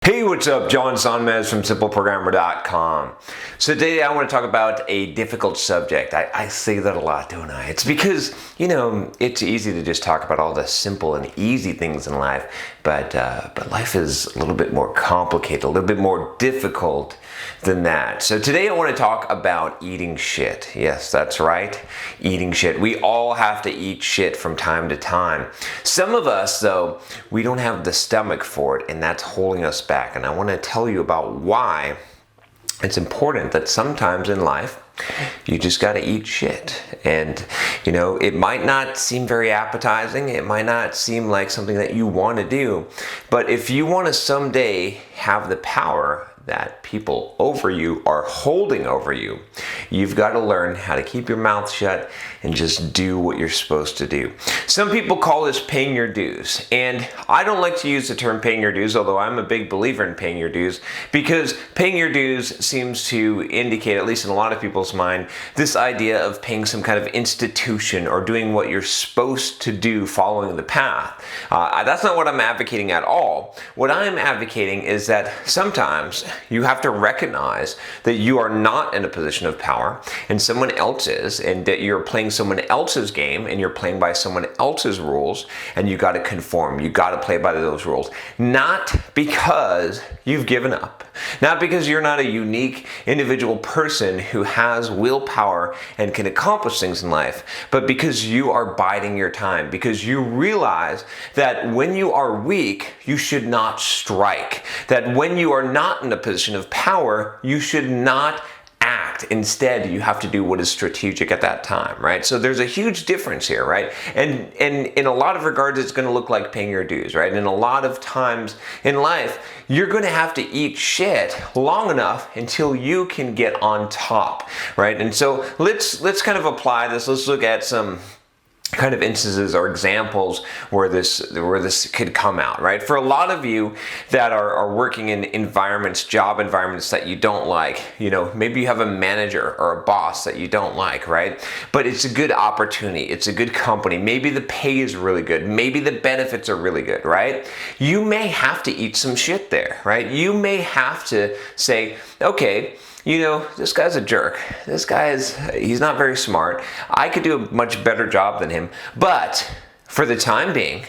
Hey, what's up? John Sonmez from simpleprogrammer.com. So today I want to talk about a difficult subject. I say that a lot, don't I? It's because, it's easy to just talk about all the simple and easy things in life, but life is a little bit more complicated, a little bit more difficult than that. So today I want to talk about eating shit. Yes, that's right. Eating shit. We all have to eat shit from time to time. Some of us, though, we don't have the stomach for it, and that's holding us back. And I want to tell you about why it's important that sometimes in life you just got to eat shit. And it might not seem very appetizing, it might not seem like something that you want to do, but if you want to someday have the power that people over you are holding over you, you've got to learn how to keep your mouth shut and just do what you're supposed to do. Some people call this paying your dues, and I don't like to use the term paying your dues, although I'm a big believer in paying your dues, because paying your dues seems to indicate, at least in a lot of people's mind, this idea of paying some kind of institution or doing what you're supposed to do, following the path. That's not what I'm advocating at all. What I'm advocating is that sometimes you have to recognize that you are not in a position of power and someone else is, and that you're playing someone else's game and you're playing by someone else's rules, and you got to conform. You got to play by those rules. Not because you've given up, not because you're not a unique individual person who has willpower and can accomplish things in life, but because you are biding your time, because you realize that when you are weak, you should not strike, that when you are not in a position of power, you should not act. Instead, you have to do what is strategic at that time, right? So there's a huge difference here, right? And in a lot of regards, it's going to look like paying your dues, right? And a lot of times in life, you're going to have to eat shit long enough until you can get on top, right? And so let's kind of apply this. Let's look at some kind of instances or examples where this could come out, right? For a lot of you that are working in job environments that you don't like, maybe you have a manager or a boss that you don't like, right? But it's a good opportunity, it's a good company, maybe the pay is really good, maybe the benefits are really good, right? You may have to eat some shit there, right? You may have to say, okay, this guy's a jerk. He's not very smart. I could do a much better job than him. But for the time being,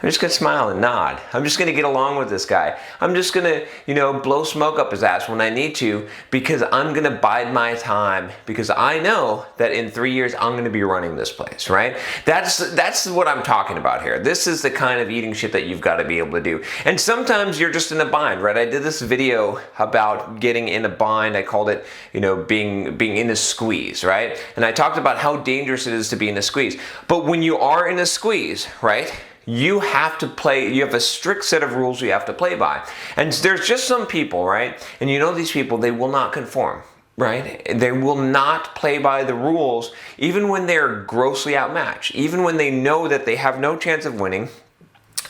I'm just going to smile and nod. I'm just going to get along with this guy. I'm just going to, blow smoke up his ass when I need to, because I'm going to bide my time, because I know that in 3 years I'm going to be running this place, right? That's what I'm talking about here. This is the kind of eating shit that you've got to be able to do. And sometimes you're just in a bind, right? I did this video about getting in a bind. I called it, being in a squeeze, right? And I talked about how dangerous it is to be in a squeeze. But when you are in a squeeze, right, you have a strict set of rules you have to play by. And there's just some people, right? And these people, they will not conform, right? They will not play by the rules, even when they're grossly outmatched, even when they know that they have no chance of winning.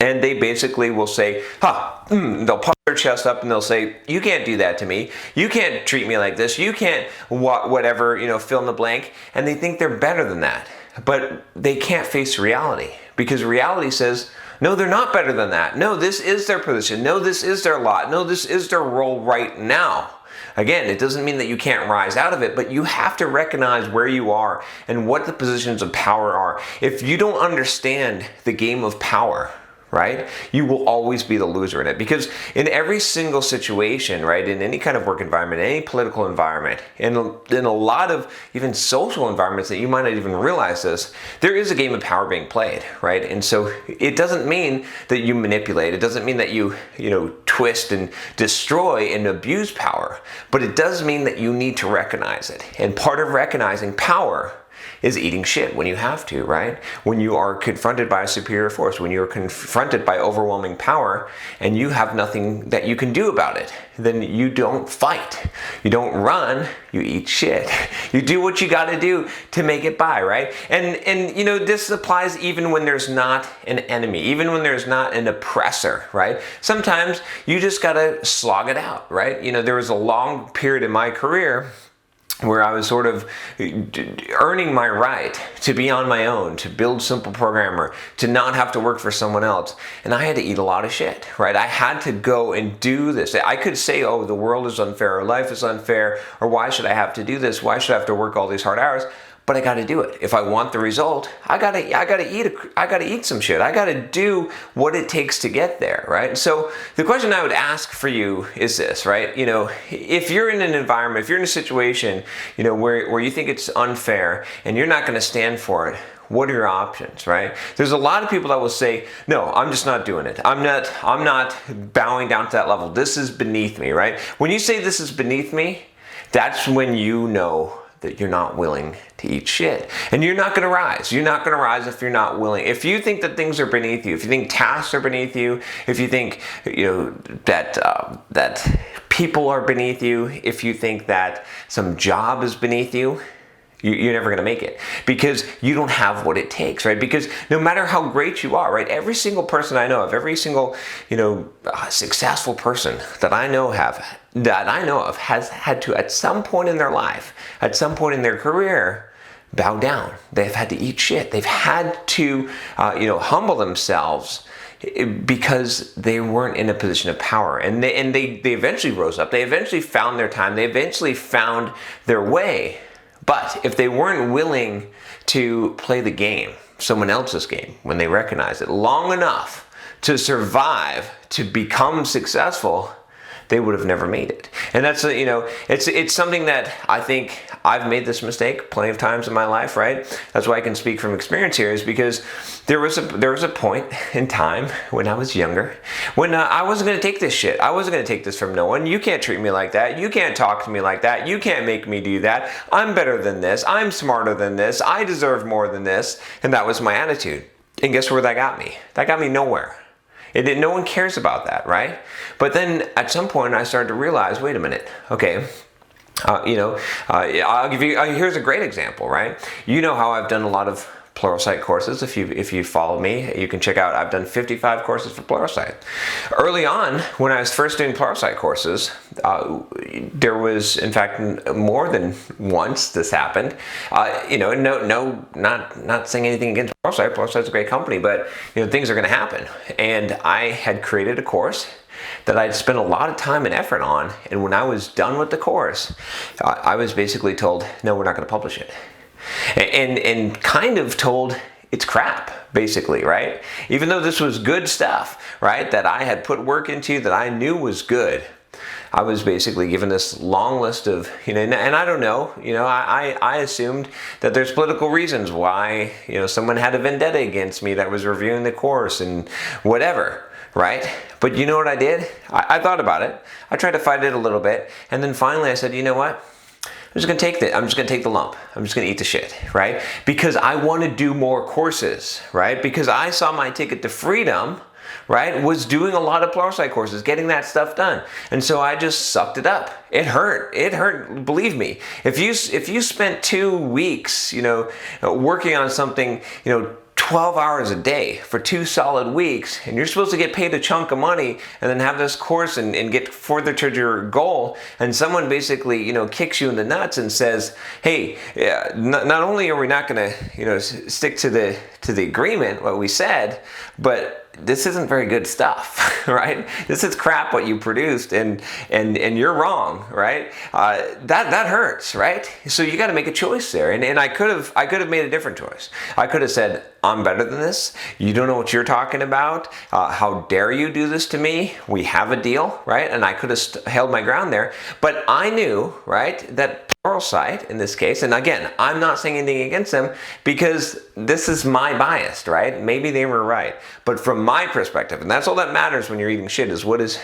And they basically will say, they'll puff their chest up and they'll say, you can't do that to me. You can't treat me like this. You can't whatever, fill in the blank. And they think they're better than that. But they can't face reality, because reality says, no, they're not better than that. No, this is their position. No, this is their lot. No, this is their role right now. Again, it doesn't mean that you can't rise out of it, but you have to recognize where you are and what the positions of power are. If you don't understand the game of power, right, you will always be the loser in it, because in every single situation, right, in any kind of work environment, any political environment, in a lot of even social environments that you might not even realize this, there is a game of power being played, right? And so it doesn't mean that you manipulate, it doesn't mean that you twist and destroy and abuse power, but it does mean that you need to recognize it. And part of recognizing power is eating shit when you have to, right? When you are confronted by a superior force, when you're confronted by overwhelming power and you have nothing that you can do about it, then you don't fight. You don't run, you eat shit. You do what you got to do to make it by, right? And this applies even when there's not an enemy, even when there's not an oppressor, right? Sometimes you just got to slog it out, right? There was a long period in my career where I was sort of earning my right to be on my own, to build Simple Programmer, to not have to work for someone else. And I had to eat a lot of shit, right? I had to go and do this. I could say, oh, the world is unfair, or life is unfair, or why should I have to do this? Why should I have to work all these hard hours? But I got to do it. If I want the result, I gotta eat some shit. I gotta do what it takes to get there, right? So the question I would ask for you is this, right? If you're in an environment, if you're in a situation, where you think it's unfair and you're not going to stand for it, what are your options, right? There's a lot of people that will say, no, I'm just not doing it. I'm not bowing down to that level. This is beneath me, right? When you say this is beneath me, that's when you know that you're not willing to eat shit. And you're not gonna rise. You're not gonna rise if you're not willing. If you think that things are beneath you, if you think tasks are beneath you, if you think that people are beneath you, if you think that some job is beneath you, you're never going to make it, because you don't have what it takes, right? Because no matter how great you are, right? Every single person I know of, every single, successful person that I know of has had to, at some point in their life, at some point in their career, bow down. They've had to eat shit. They've had to, humble themselves because they weren't in a position of power. And they eventually rose up. They eventually found their time. They eventually found their way. But if they weren't willing to play the game, someone else's game, when they recognized it long enough to survive, to become successful, they would have never made it. And that's, it's something that I think I've made this mistake plenty of times in my life, right? That's why I can speak from experience here, is because there was a point in time when I was younger, when I wasn't going to take this shit. I wasn't going to take this from no one. You can't treat me like that. You can't talk to me like that. You can't make me do that. I'm better than this. I'm smarter than this. I deserve more than this. And that was my attitude. And guess where that got me? That got me nowhere. No one cares about that, right? But then at some point I started to realize, wait a minute, okay, I'll give you, here's a great example, right? You know how I've done a lot of Pluralsight courses. If you follow me, you can check out, I've done 55 courses for Pluralsight. Early on, when I was first doing Pluralsight courses, there was, in fact, more than once this happened. Not saying anything against Pluralsight. Pluralsight's a great company, but things are going to happen. And I had created a course that I'd spent a lot of time and effort on, and when I was done with the course, I was basically told, no, we're not going to publish it. And kind of told it's crap, basically, right? Even though this was good stuff, right, that I had put work into, that I knew was good, I was basically given this long list of, and I don't know, I assumed that there's political reasons why, someone had a vendetta against me that was reviewing the course and whatever, right? But you know what I did? I thought about it. I tried to fight it a little bit, and then finally I said, you know what? I'm just gonna take the lump. I'm just gonna eat the shit, right? Because I want to do more courses, right? Because I saw my ticket to freedom, right, was doing a lot of Pluralsight courses, getting that stuff done. And so I just sucked it up. It hurt, believe me. If you spent 2 weeks, working on something, 12 hours a day for 2 solid weeks, and you're supposed to get paid a chunk of money and then have this course and get further to your goal, and someone basically, kicks you in the nuts and says, hey, not only are we not going to, stick to the agreement, what we said, but this isn't very good stuff, right? This is crap what you produced, and you're wrong, right? That hurts, right? So you got to make a choice there, and I could have made a different choice. I could have said, I'm better than this. You don't know what you're talking about. How dare you do this to me? We have a deal, right? And I could have held my ground there, but I knew, right, that Pluralsight in this case, and again, I'm not saying anything against them because this is my bias, right? Maybe they were right, but from my perspective, and that's all that matters when you're eating shit, is what is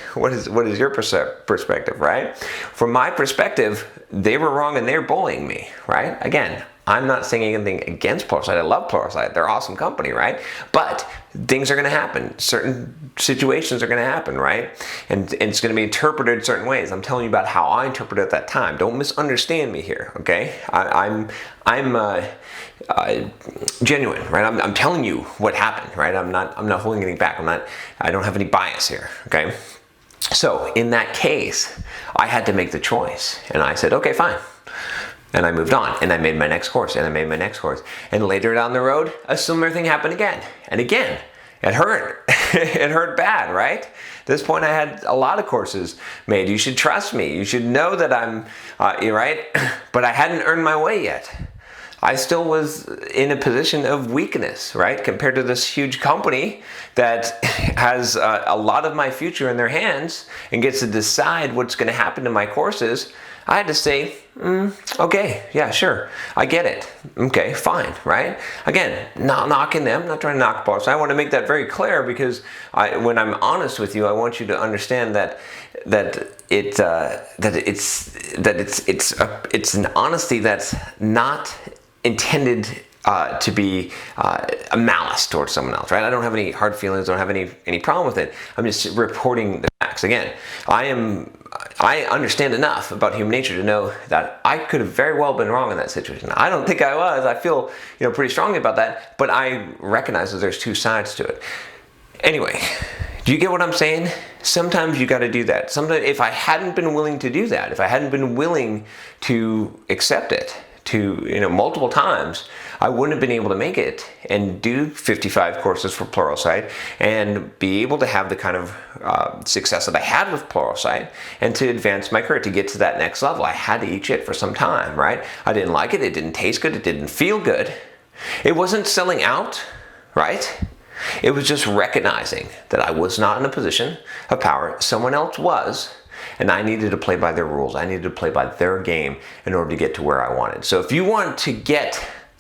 your perspective, right? From my perspective, they were wrong and they're bullying me, right? Again, I'm not saying anything against Pluralsight. I love Pluralsight. They're an awesome company, right? But things are going to happen. Certain situations are going to happen, right? And it's going to be interpreted certain ways. I'm telling you about how I interpreted it at that time. Don't misunderstand me here, okay? I'm genuine, right? I'm telling you what happened, right? I'm not holding anything back. I don't have any bias here, okay? So in that case, I had to make the choice, and I said, okay, fine. And I moved on, and I made my next course, and I made my next course. And later down the road, a similar thing happened again and again. It hurt. It hurt bad, right? At this point, I had a lot of courses made. You should trust me. You should know that I'm, right? But I hadn't earned my way yet. I still was in a position of weakness, right? Compared to this huge company that has a lot of my future in their hands and gets to decide what's going to happen to my courses. I had to say, okay, yeah, sure, I get it. Okay, fine, right? Again, not knocking them, not trying to knock boss. I want to make that very clear because when I'm honest with you, I want you to understand that it's an honesty that's not intended to be a malice towards someone else, right? I don't have any hard feelings, don't have any problem with it. I'm just reporting the facts. Again, I understand enough about human nature to know that I could have very well been wrong in that situation. I don't think I was. I feel, pretty strongly about that, but I recognize that there's two sides to it. Anyway, do you get what I'm saying? Sometimes you got to do that. Sometimes if I hadn't been willing to do that, if I hadn't been willing to accept it, multiple times, I wouldn't have been able to make it and do 55 courses for Pluralsight and be able to have the kind of success that I had with Pluralsight and to advance my career, to get to that next level. I had to eat shit for some time, right? I didn't like it. It didn't taste good. It didn't feel good. It wasn't selling out, right? It was just recognizing that I was not in a position of power. Someone else was. And I needed to play by their rules. I needed to play by their game in order to get to where I wanted. So if you want to get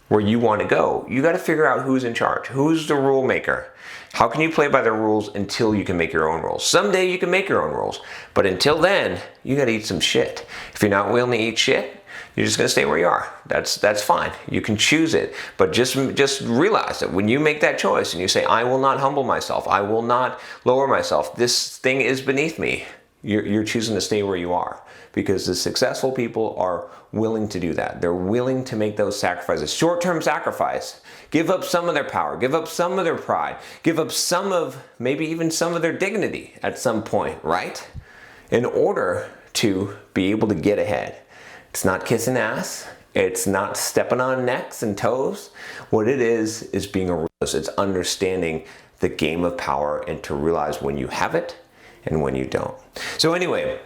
where you want to go, you got to figure out who's in charge. Who's the rule maker? How can you play by their rules until you can make your own rules? Someday you can make your own rules. But until then, you got to eat some shit. If you're not willing to eat shit, you're just going to stay where you are. That's fine. You can choose it. But just realize that when you make that choice and you say, I will not humble myself, I will not lower myself, this thing is beneath me, you're choosing to stay where you are, because the successful people are willing to do that. They're willing to make those sacrifices. Short-term sacrifice. Give up some of their power. Give up some of their pride. Give up some of, maybe even some of their dignity at some point, right? In order to be able to get ahead. It's not kissing ass. It's not stepping on necks and toes. What it is being a realist. It's understanding the game of power and to realize when you have it and when you don't. So anyway,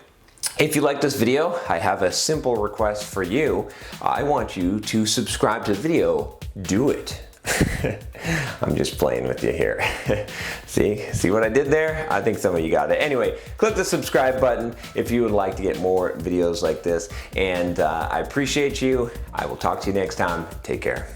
if you like this video, I have a simple request for you. I want you to subscribe to the video. Do it. I'm just playing with you here. See what I did there? I think some of you got it. Anyway, click the subscribe button if you would like to get more videos like this. And I appreciate you. I will talk to you next time. Take care.